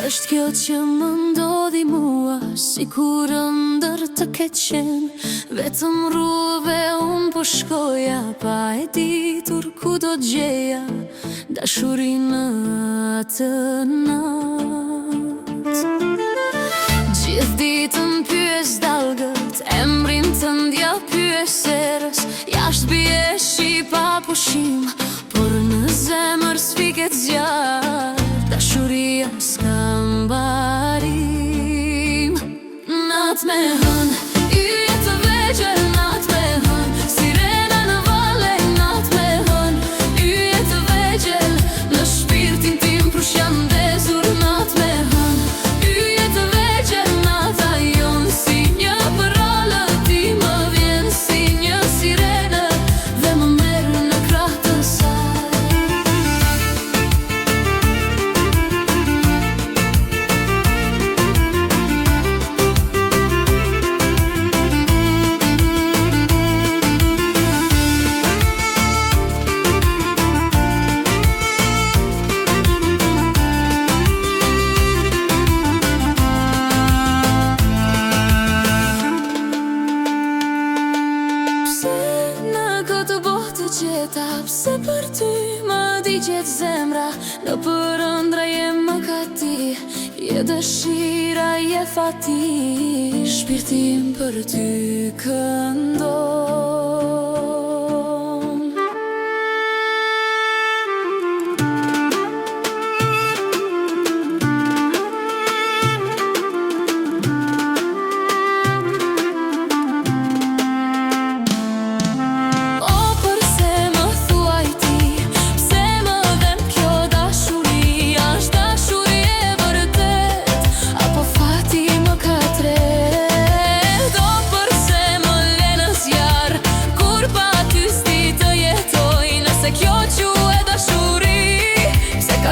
Është kjo që më ndodhi mua, si kur ndër të keqen. Vetëm rrugëve unë po shkoja, pa e ditur ku do gjeja dashurinë atë natë. Gjithë ditën pyes dalgët, emrin të ndja pyes erës. Jashtë bie shi pa pushim, por në zemër s'fiket zjarë. Dashuria s'ka mbarim. Natë me hën, yje të vegjël. Natë me hën, sirena në vale. Natë me hën, yje të vegjël. Në shpirtin tim prush janë ndezur. Natë me hën, yje të vegjël. Nata jonë si një përrallë, ti më vjen si një sirene dhe më merë në krah të saj. Pse për ty më digjet zemra, në përëndra je më ka ti, je dëshira, je fati, shpirtim për ty këndon.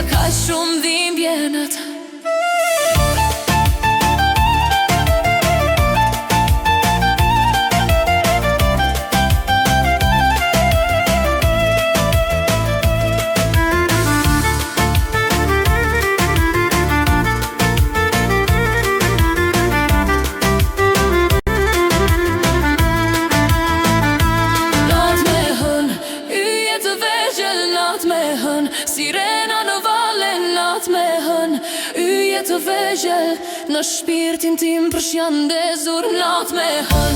Ka shumë dhimbje në të. Natë me hën, yje të vegjël. Natë me hën, sirena në vale. Natë me hën, yje të vegjël. Në shpirtin tim prush janë ndezur. Natë me hën,